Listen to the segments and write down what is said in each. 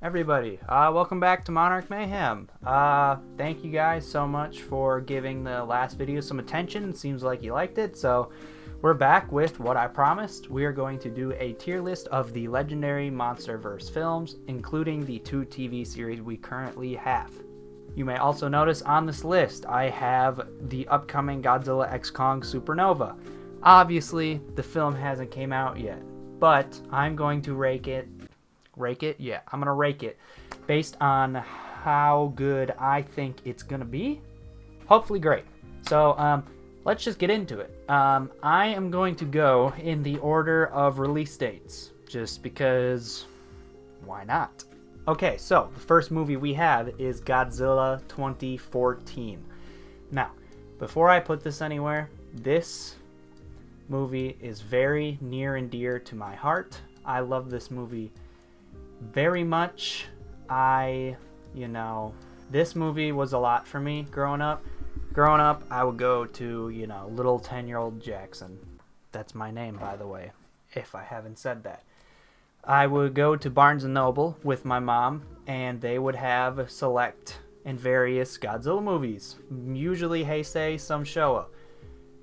everybody, welcome back to Monarch Mayhem. Thank you guys so much for giving the last video some attention. It seems like you liked it, so we're back with what I promised. We are going to do a tier list of the legendary Monsterverse films, including the 2 TV series we currently have. You may also notice on this list I have the upcoming Godzilla X Kong Supernova. Obviously, the film hasn't came out yet, but I'm going to rake it. Yeah, I'm gonna rake it based on how good I think it's gonna be. Hopefully great. So let's just get into it. I am going to go in the order of release dates, just because why not? Okay, so the first movie we have is Godzilla 2014. Now, before I put this anywhere, this movie is very near and dear to my heart. I love this movie very much. This movie was a lot for me growing up. I would go to, little 10-year-old Jackson. That's my name, by the way, if I haven't said that. I would go to Barnes & Noble with my mom, and they would have select and various Godzilla movies. Usually Heisei, some Showa.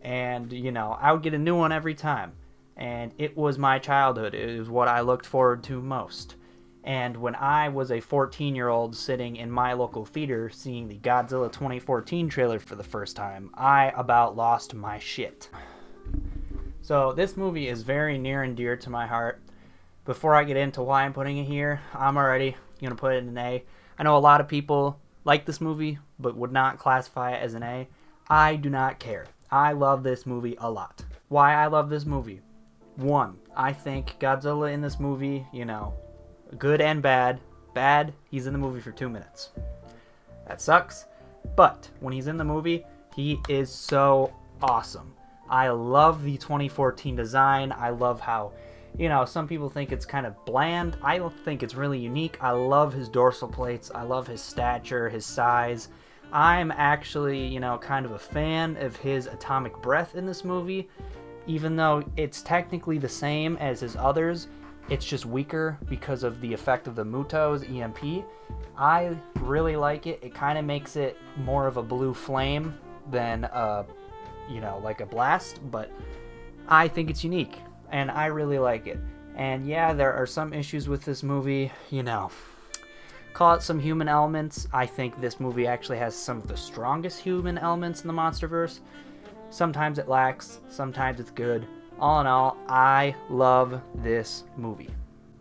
And, I would get a new one every time. And it was my childhood. It was what I looked forward to most. And when I was a 14-year-old sitting in my local theater seeing the Godzilla 2014 trailer for the first time, I about lost my shit. So this movie is very near and dear to my heart. Before I get into why I'm putting it here, I'm already going to put it in an A. I know a lot of people like this movie, but would not classify it as an A. I do not care. I love this movie a lot. Why I love this movie? 1, I think Godzilla in this movie, good and bad. Bad, he's in the movie for 2 minutes. That sucks. But when he's in the movie, he is so awesome. I love the 2014 design. I love how some people think it's kind of bland. I don't think it's really unique. I love his dorsal plates. I love his stature, his size. I'm actually, kind of a fan of his atomic breath in this movie. Even though it's technically the same as his others, it's just weaker because of the effect of the Muto's EMP. I really like it. It kind of makes it more of a blue flame than, like a blast. But I think it's unique. And I really like it. And yeah, there are some issues with this movie, Call it some human elements. I think this movie actually has some of the strongest human elements in the Monsterverse. Sometimes it lacks, sometimes it's good. All in all, I love this movie.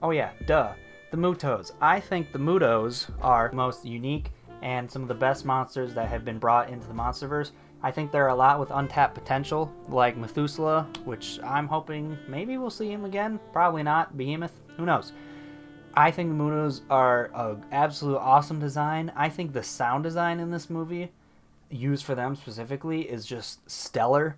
Oh yeah, duh. The Mutos. I think the Mutos are most unique and some of the best monsters that have been brought into the Monsterverse. I think there are a lot with untapped potential, like Methuselah, which I'm hoping maybe we'll see him again. Probably not. Behemoth, who knows? I think the Mutos are an absolute awesome design. I think the sound design in this movie, used for them specifically, is just stellar.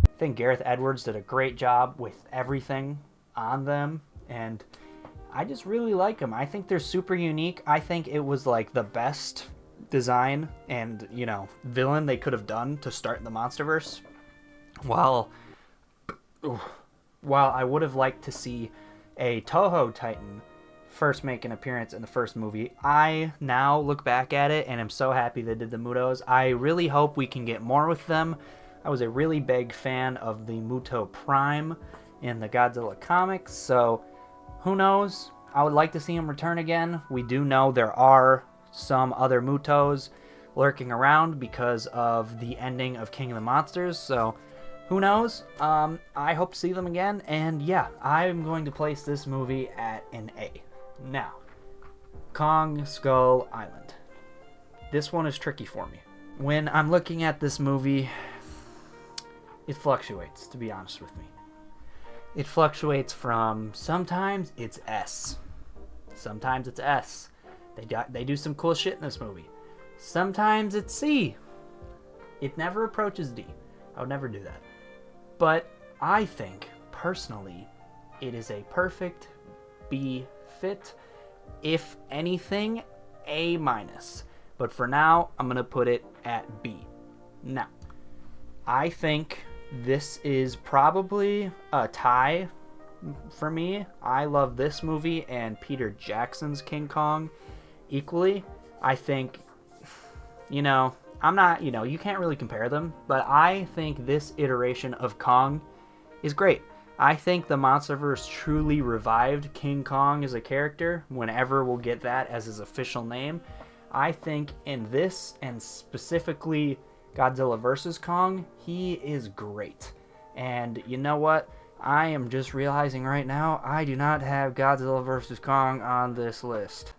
I think Gareth Edwards did a great job with everything on them, and I just really like them. I think they're super unique. I think it was like the best design and, villain they could have done to start the Monsterverse. While I would have liked to see a Toho Titan first make an appearance in the first movie, I now look back at it and am so happy they did the Mutos. I really hope we can get more with them. I was a really big fan of the Muto Prime in the Godzilla comics, so who knows? I would like to see him return again. We do know there are some other Mutos lurking around because of the ending of King of the Monsters, so who knows? I hope to see them again, and yeah, I'm going to place this movie at an A. Now, Kong Skull Island. This one is tricky for me. When I'm looking at this movie, it fluctuates, to be honest with me. It fluctuates from sometimes it's S. Sometimes it's S. They do some cool shit in this movie. Sometimes it's C. It never approaches D. I would never do that. But I think, personally, it is a perfect B fit. If anything, A minus. But for now, I'm going to put it at B. Now, I think this is probably a tie for me. I love this movie and Peter Jackson's King Kong equally. I think, I'm not, you can't really compare them, but I think this iteration of Kong is great. I think the Monsterverse truly revived King Kong as a character, whenever we'll get that as his official name. I think in this, and specifically Godzilla vs. Kong, he is great. And you know what? I am just realizing right now, I do not have Godzilla vs. Kong on this list.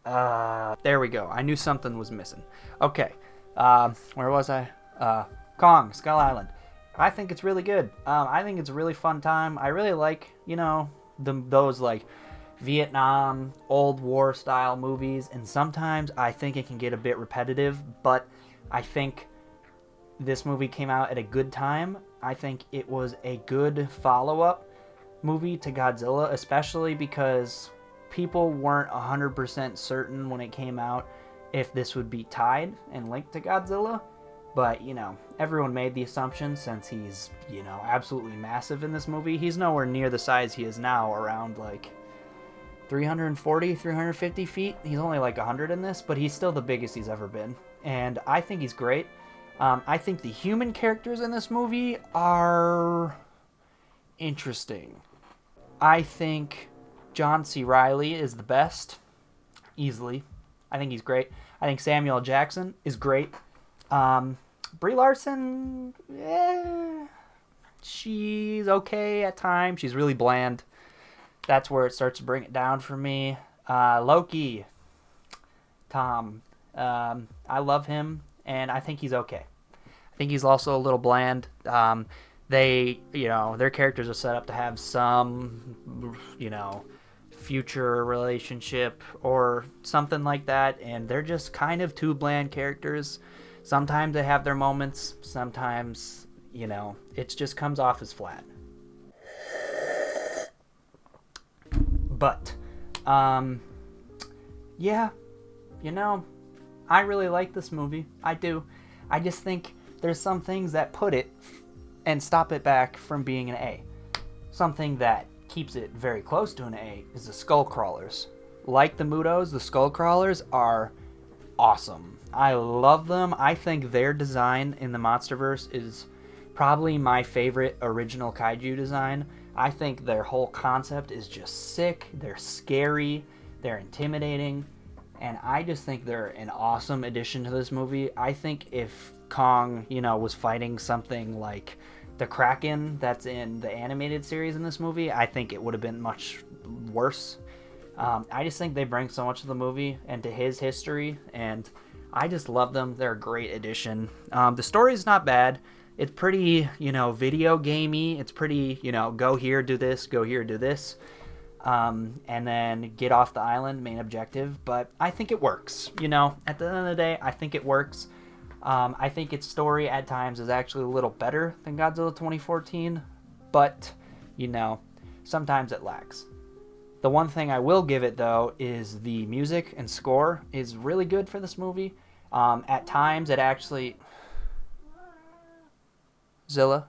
There we go. I knew something was missing. Okay. Where was I? Kong, Skull Island. I think it's really good. I think it's a really fun time. I really like, those like Vietnam, old war style movies. And sometimes I think it can get a bit repetitive, but I think this movie came out at a good time. I think it was a good follow-up movie to Godzilla, especially because people weren't 100% certain when it came out if this would be tied and linked to Godzilla. But, everyone made the assumption since he's, absolutely massive in this movie. He's nowhere near the size he is now, around like 340, 350 feet. He's only like 100 in this, but he's still the biggest he's ever been. And I think he's great. I think the human characters in this movie are interesting. I think John C. Reilly is the best, easily. I think he's great. I think Samuel L. Jackson is great. Brie Larson, she's okay at times. She's really bland. That's where it starts to bring it down for me. Loki, Tom, I love him, and I think he's okay. I think he's also a little bland. Their characters are set up to have some, future relationship or something like that, and they're just kind of two bland characters. Sometimes they have their moments, sometimes, it just comes off as flat. But, I really like this movie. I do. I just think there's some things that put it and stop it back from being an A. Something that keeps it very close to an A is the skull crawlers. Like the Mutos, the skull crawlers are awesome. I love them. I think their design in the Monsterverse is probably my favorite original kaiju design. I think their whole concept is just sick. They're scary. They're intimidating. And I just think they're an awesome addition to this movie. I think if Kong, was fighting something like the Kraken that's in the animated series in this movie, I think it would have been much worse. I just think they bring so much to the movie and to his history, and I just love them. They're a great addition. The story's not bad. It's pretty, video gamey. It's pretty, go here, do this, go here, do this. And then get off the island, main objective. But I think it works. At the end of the day, I think it works. I think its story at times is actually a little better than Godzilla 2014. But, sometimes it lacks. The one thing I will give it, though, is the music and score is really good for this movie. At times, it actually... Zilla,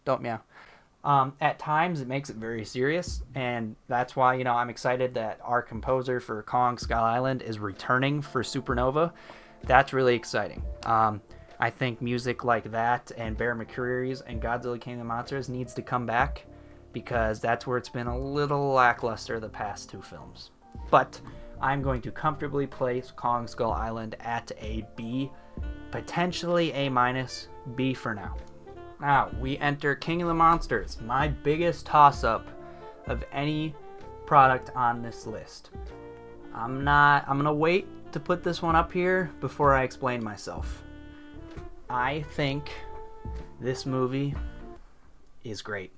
don't meow. At times, it makes it very serious, and that's why, I'm excited that our composer for Kong Skull Island is returning for Supernova. That's really exciting. I think music like that and Bear McCreary's and Godzilla King of the Monsters needs to come back, because that's where it's been a little lackluster the past two films. But I'm going to comfortably place Kong Skull Island at a B, potentially A minus, B for now. Now, we enter King of the Monsters, my biggest toss-up of any product on this list. I'm gonna wait to put this one up here before I explain myself. I think this movie is great.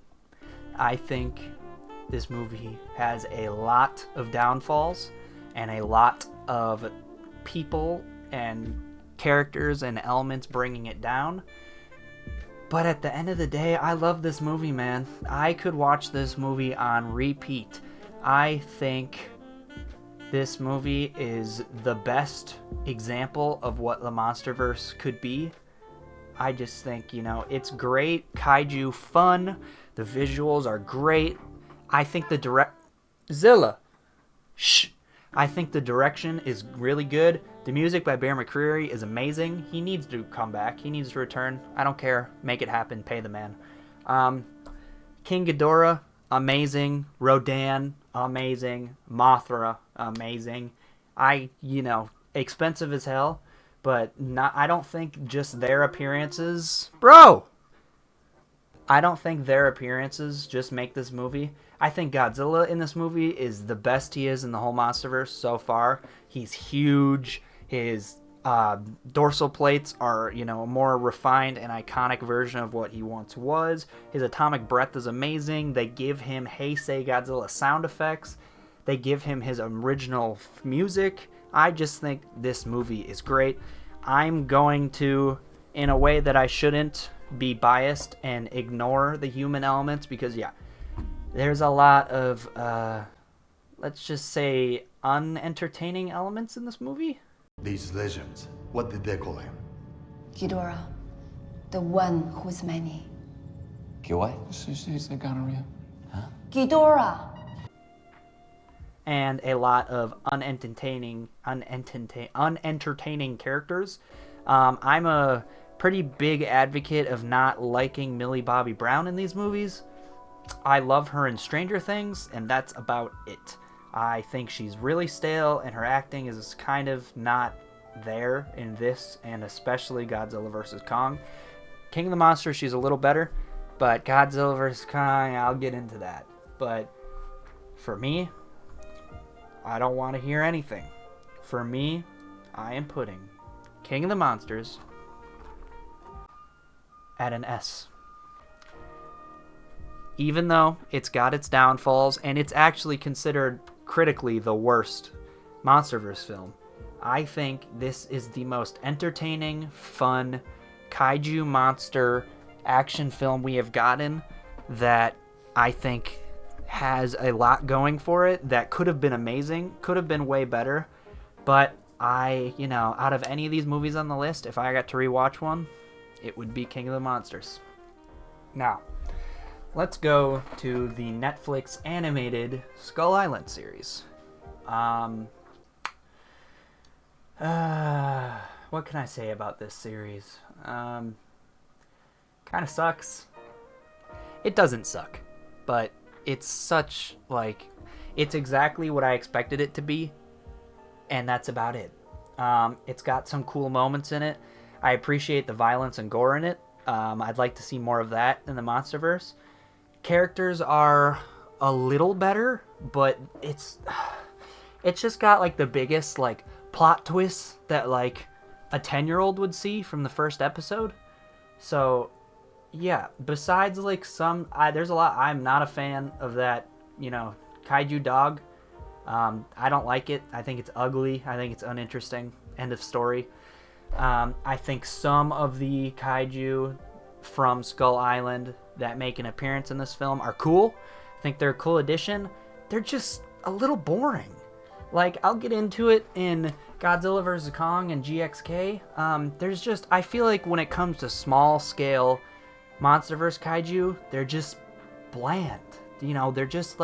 I think this movie has a lot of downfalls and a lot of people and characters and elements bringing it down. But at the end of the day, I love this movie, man. I could watch this movie on repeat. I think this movie is the best example of what the Monsterverse could be. I just think, it's great. Kaiju fun. The visuals are great. I think the Zilla. Shh. I think the direction is really good. The music by Bear McCreary is amazing. He needs to come back. He needs to return. I don't care. Make it happen. Pay the man. King Ghidorah, amazing. Rodan, amazing. Mothra, amazing. Expensive as hell, but I don't think just their appearances... Bro! I don't think their appearances just make this movie. I think Godzilla in this movie is the best he is in the whole Monsterverse so far. He's huge. His dorsal plates are, a more refined and iconic version of what he once was. His atomic breath is amazing. They give him Hey Say Godzilla sound effects. They give him his original music. I just think this movie is great. I'm going to, in a way that I shouldn't, be biased and ignore the human elements because, there's a lot of, let's just say, unentertaining elements in this movie. These legends, what did they call him? Ghidorah, the one who's many. What? She's a gonorrhea. Huh? Ghidorah. And a lot of unentertaining characters. I'm a pretty big advocate of not liking Millie Bobby Brown in these movies. I love her in Stranger Things, and that's about it. I think she's really stale, and her acting is kind of not there in this, and especially Godzilla vs. Kong. King of the Monsters, she's a little better, but Godzilla vs. Kong, I'll get into that. But for me, I don't want to hear anything. For me, I am putting King of the Monsters at an S. Even though it's got its downfalls, and it's actually considered critically the worst Monsterverse film, I think this is the most entertaining, fun, kaiju monster action film we have gotten that I think has a lot going for it that could have been amazing, could have been way better, but out of any of these movies on the list, if I got to rewatch one, it would be King of the Monsters. Now, let's go to the Netflix animated Skull Island series. What can I say about this series? Kind of sucks. It doesn't suck, but it's it's exactly what I expected it to be, and that's about it. It's got some cool moments in it. I appreciate the violence and gore in it. I'd like to see more of that in the Monsterverse. Characters are a little better, but it's just got the biggest plot twists that a 10-year-old would see from the first episode. So yeah, besides there's a lot. I'm not a fan of that kaiju dog. I don't like it. I think it's ugly. I think it's uninteresting. End of story. I think some of the kaiju from Skull Island that make an appearance in this film are cool. I think they're a cool addition. They're just a little boring. I'll get into it in Godzilla vs. Kong and GxK. I feel like when it comes to small scale Monsterverse kaiju, they're just bland. They're just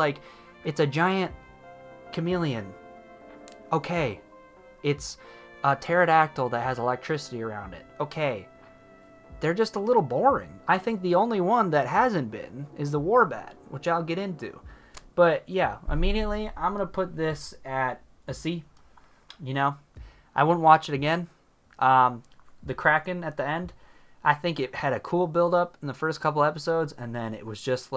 it's a giant chameleon. Okay. It's a pterodactyl that has electricity around it. Okay. They're just a little boring. I think the only one that hasn't been is the Warbat, which I'll get into. But yeah, immediately I'm going to put this at a C. I wouldn't watch it again. The Kraken at the end, I think it had a cool build up in the first couple episodes, and then it was just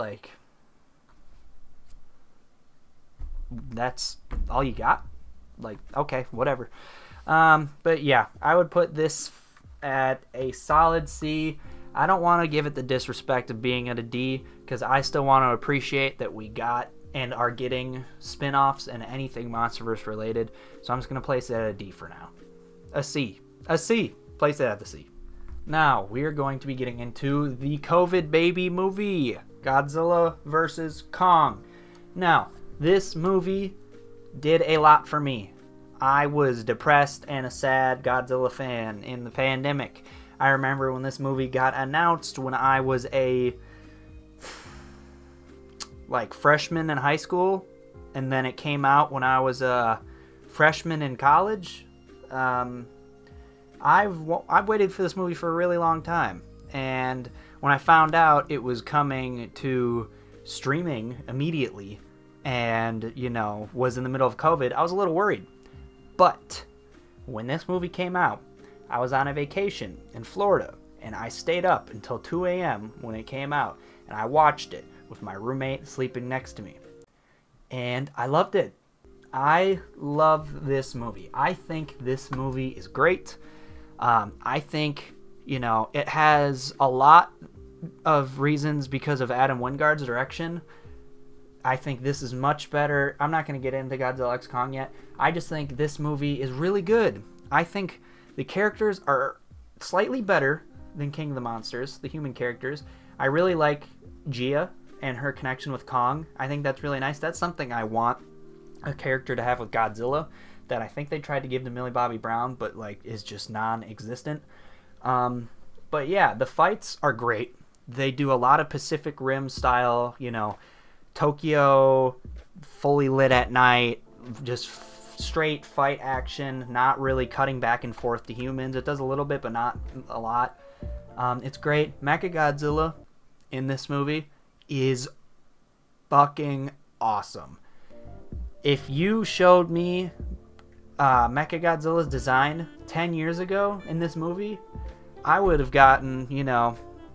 that's all you got? Okay, whatever. But yeah, I would put this at a solid C. I don't want to give it the disrespect of being at a D, because I still want to appreciate that we got and are getting spin-offs and anything Monsterverse related. So I'm just going to place it at a D for now. A C. A C. Place it at the C. Now, we are going to be getting into the COVID baby movie, Godzilla vs. Kong. Now, this movie did a lot for me. I was depressed and a sad Godzilla fan in the pandemic. I remember when this movie got announced when I was a freshman in high school, and then it came out when I was a freshman in college. I've waited for this movie for a really long time, and when I found out it was coming to streaming immediately and, was in the middle of COVID, I was a little worried. But when this movie came out, I was on a vacation in Florida, and I stayed up until 2 a.m. when it came out, and I watched it with my roommate sleeping next to me. And I loved it. I love this movie. I think this movie is great. I think, it has a lot of reasons because of Adam Wingard's direction. I think this is much better. I'm not going to get into Godzilla X Kong yet. I just think this movie is really good. I think the characters are slightly better than King of the Monsters, the human characters. I really like Gia and her connection with Kong. I think that's really nice. That's something I want a character to have with Godzilla that I think they tried to give to Millie Bobby Brown, but is just non-existent. But yeah, the fights are great. They do a lot of Pacific Rim style, Tokyo, fully lit at night, just straight fight action, not really cutting back and forth to humans. It does a little bit, but not a lot. It's great. Mechagodzilla in this movie is fucking awesome. If you showed me Mechagodzilla's design 10 years ago in this movie, I would have gotten,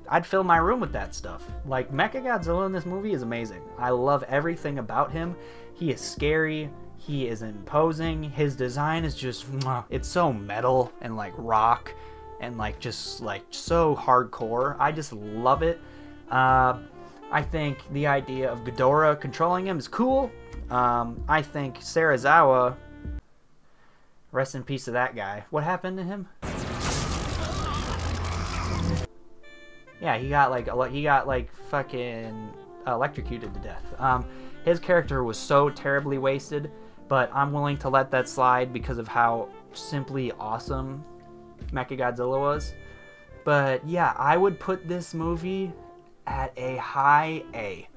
I'd fill my room with that stuff. Mechagodzilla in this movie is amazing. I love everything about him. He is scary. He is imposing. His design is just, it's so metal and rock and so hardcore. I just love it. I think the idea of Ghidorah controlling him is cool. I think Serizawa, rest in peace to that guy. What happened to him? Yeah, he got fucking electrocuted to death. His character was so terribly wasted, but I'm willing to let that slide because of how simply awesome Mechagodzilla was. But yeah, I would put this movie at a high A.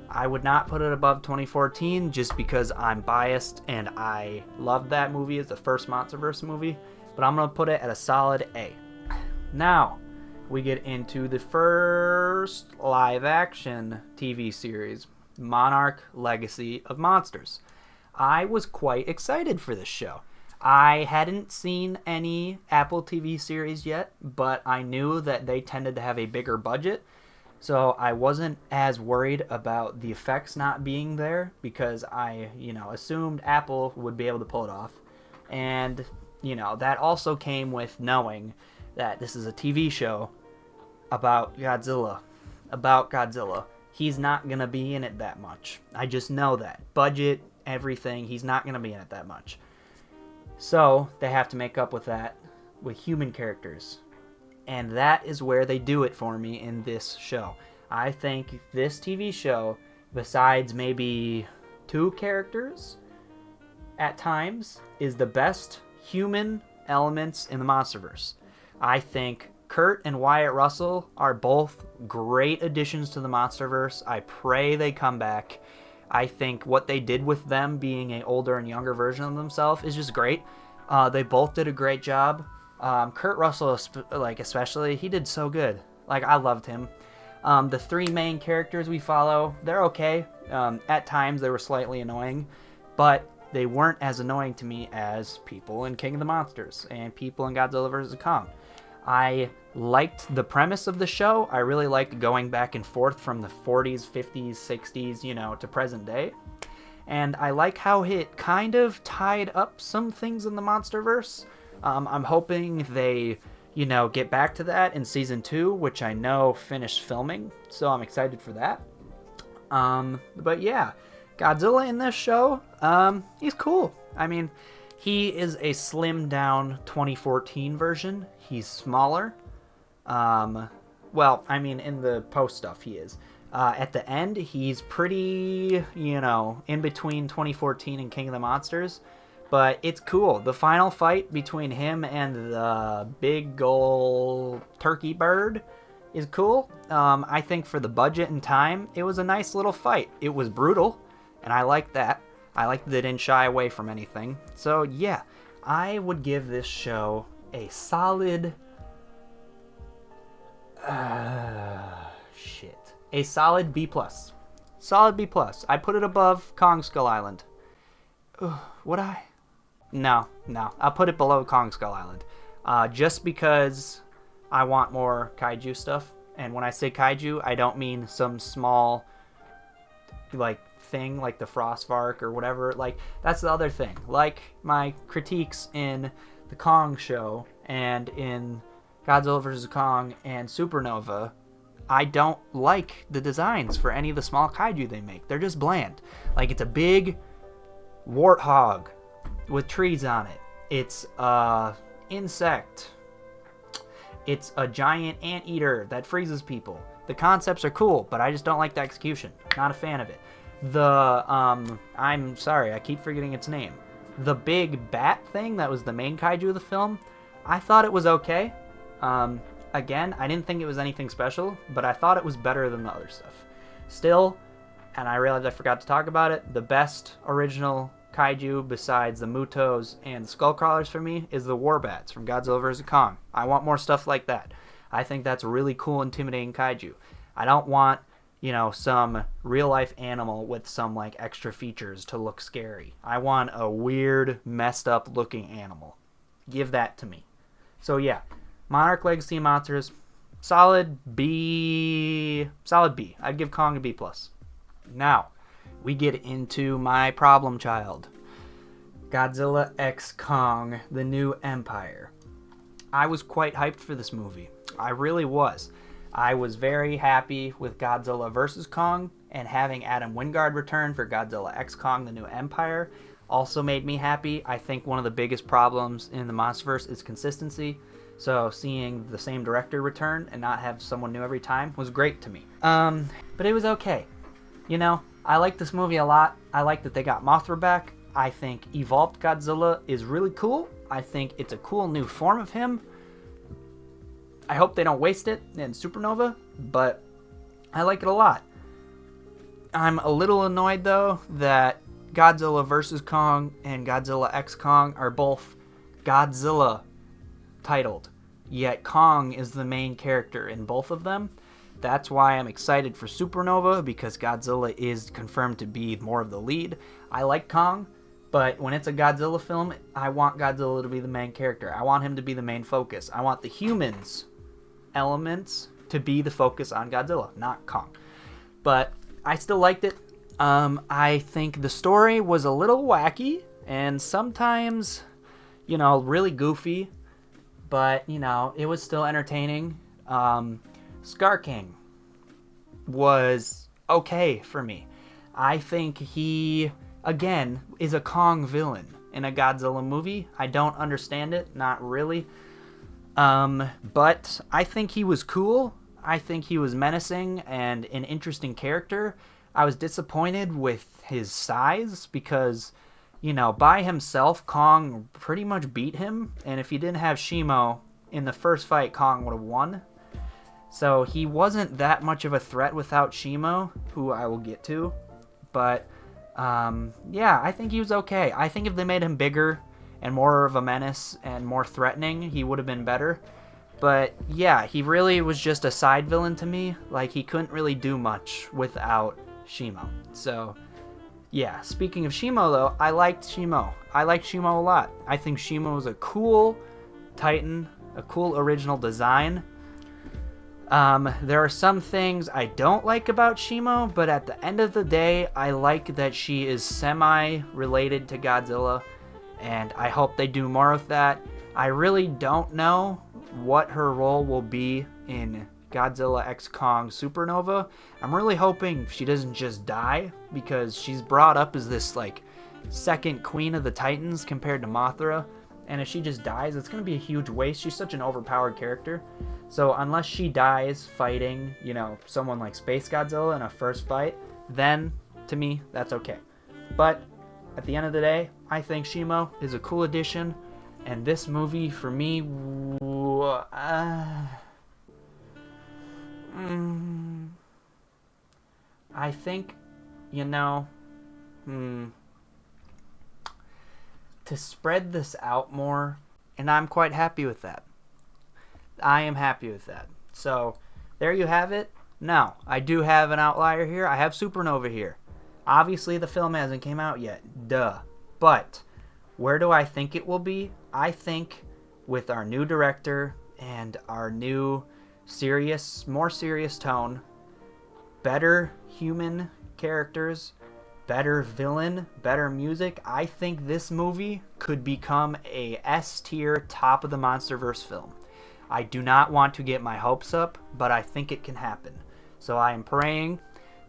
I would not put it above 2014 just because I'm biased and I loved that movie as the first Monsterverse movie, but I'm going to put it at a solid A. Now, we get into the first live-action TV series, Monarch Legacy of Monsters. I was quite excited for this show. I hadn't seen any Apple TV series yet, but I knew that they tended to have a bigger budget, so I wasn't as worried about the effects not being there because I, assumed Apple would be able to pull it off. And, that also came with knowing that this is a TV show about Godzilla. He's not going to be in it that much. I just know that. Budget, everything, he's not going to be in it that much. So they have to make up with that with human characters. And that is where they do it for me in this show. I think this TV show, besides maybe 2 characters at times, is the best human elements in the Monsterverse. I think Kurt and Wyatt Russell are both great additions to the Monsterverse. I pray they come back. I think what they did with them being an older and younger version of themselves is just great. They both did a great job. Kurt Russell, especially, he did so good. I loved him. The 3 main characters we follow, they're okay. At times, they were slightly annoying, but they weren't as annoying to me as people in King of the Monsters and people in Godzilla vs. Kong. I liked the premise of the show. I really liked going back and forth from the 40s, 50s, 60s, to present day. And I like how it kind of tied up some things in the Monsterverse. I'm hoping they, get back to that in season 2, which I know finished filming, so I'm excited for that. But yeah, Godzilla in this show, he's cool. I mean, He is a slimmed down 2014 version. He's smaller. Well, I mean, in the post stuff, he is. At the end, he's pretty, in between 2014 and King of the Monsters. But it's cool. The final fight between him and the big gold turkey bird is cool. I think for the budget and time, it was a nice little fight. It was brutal, and I like that. I like that they didn't shy away from anything. So, yeah, I would give this show a solid... A solid B+. Solid B+. I put it above Kong Skull Island. Would I? No. I'll put it below Kong Skull Island. Just because I want more kaiju stuff. And when I say kaiju, I don't mean some small, thing like the Frostvark or whatever. That's the other thing. Like my critiques in the Kong show and in Godzilla vs. Kong and Supernova, I don't like the designs for any of the small kaiju they make. They're just bland. It's a big warthog with trees on it. It's a insect. It's a giant anteater that freezes people. The concepts are cool, but I just don't like the execution. Not a fan of it. I'm sorry, I keep forgetting its name. The big bat thing that was the main kaiju of the film, I thought it was okay. Again, I didn't think it was anything special, but I thought it was better than the other stuff. Still, and I realized I forgot to talk about it, the best original kaiju besides the Mutos and Skullcrawlers for me is the Warbats from Godzilla vs. Kong. I want more stuff like that. I think that's a really cool, intimidating kaiju. I don't want, some real-life animal with some, extra features to look scary. I want a weird, messed-up-looking animal. Give that to me. So, yeah. Monarch Legacy of Monsters, solid B. I'd give Kong a B+. Now, we get into my problem child. Godzilla x Kong, the New Empire. I was quite hyped for this movie. I really was. I was very happy with Godzilla vs. Kong, and having Adam Wingard return for Godzilla x Kong, the New Empire also made me happy. I think one of the biggest problems in the Monsterverse is consistency. So seeing the same director return and not have someone new every time was great to me. But it was okay. I like this movie a lot. I like that they got Mothra back. I think Evolved Godzilla is really cool. I think it's a cool new form of him. I hope they don't waste it in Supernova, but I like it a lot. I'm a little annoyed, though, that Godzilla vs. Kong and Godzilla x Kong are both Godzilla titled, yet Kong is the main character in both of them. That's why I'm excited for Supernova, because Godzilla is confirmed to be more of the lead. I like Kong, but when it's a Godzilla film, I want Godzilla to be the main character. I want him to be the main focus. I want the humans elements to be the focus on Godzilla, not Kong. But I still liked it. I think the story was a little wacky and sometimes, really goofy. But, it was still entertaining. Scar King was okay for me. I think he, again, is a Kong villain in a Godzilla movie. I don't understand it, not really. But I think he was cool. I think he was menacing and an interesting character. I was disappointed with his size because... by himself, Kong pretty much beat him. And if he didn't have Shimo in the first fight, Kong would have won. So he wasn't that much of a threat without Shimo, who I will get to. But, I think he was okay. I think if they made him bigger and more of a menace and more threatening, he would have been better. But, yeah, he really was just a side villain to me. He couldn't really do much without Shimo. So... yeah, speaking of Shimo, though, I liked Shimo. I liked Shimo a lot. I think Shimo was a cool Titan, a cool original design. There are some things I don't like about Shimo, but at the end of the day, I like that she is semi-related to Godzilla, and I hope they do more with that. I really don't know what her role will be in Godzilla x Kong Supernova. I'm really hoping she doesn't just die, because she's brought up as this second queen of the Titans compared to Mothra. And if she just dies, it's going to be a huge waste. She's such an overpowered character. So unless she dies fighting, you know, someone like Space Godzilla in a first fight, then, to me, that's okay. But at the end of the day, I think Shimo is a cool addition. And this movie, for me, I think, you know, to spread this out more, and I'm quite happy with that. I am happy with that. So, there you have it. Now, I do have an outlier here. I have Supernova here. Obviously, the film hasn't came out yet. Duh. But, where do I think it will be? I think with our new director and our new more serious tone, better human characters, better villain, better music, I think this movie could become a S-tier top of the Monsterverse film. I do not want to get my hopes up, but I think it can happen. So I am praying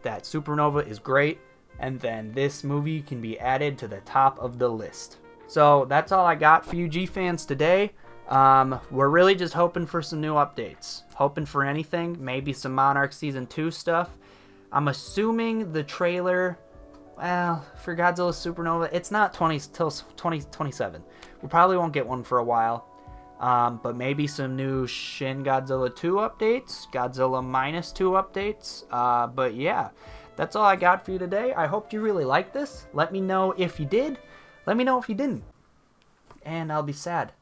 that Supernova is great, and then this movie can be added to the top of the list. So that's all I got for you G-fans today. We're really just hoping for some new updates. Hoping for anything, maybe some Monarch Season 2 stuff. I'm assuming the trailer, well, for Godzilla Supernova, it's not till 2027. We probably won't get one for a while. But maybe some new Shin Godzilla 2 updates, Godzilla Minus 2 updates. But yeah, that's all I got for you today. I hope you really liked this. Let me know if you did. Let me know if you didn't. And I'll be sad.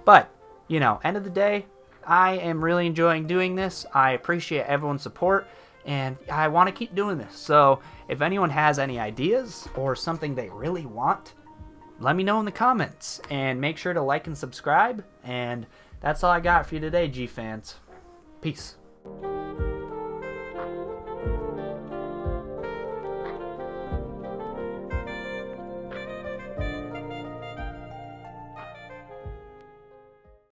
But, you know, end of the day, I am really enjoying doing this. I appreciate everyone's support. And I want to keep doing this. So if anyone has any ideas or something they really want, let me know in the comments. And make sure to like and subscribe. And that's all I got for you today, G-fans. Peace.